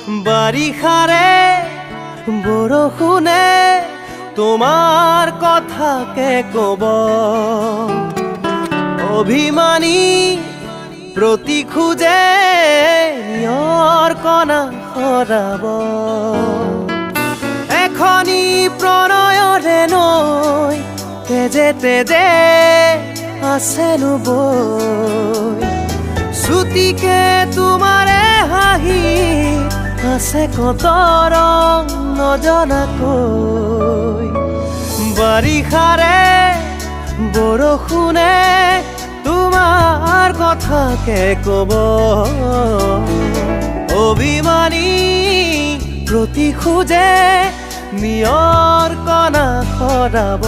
বাৰিষাৰে বৰষুণে তোমাৰ কথাকে কব অভিমানী প্ৰতি খোজে নিয়ৰ কণা সৰাব এখনি প্ৰণয়ৰে নৈ তেজে তেজে আছেনো বৈ শ্ৰুতিকে তোমাৰে হাঁহি আছে কত ৰং নজনাকৈ বাৰিষাৰে বৰষুণে তোমাৰ কথাকে কব অভিমানী প্ৰতি খোজে নিয়ৰ কণা সৰাব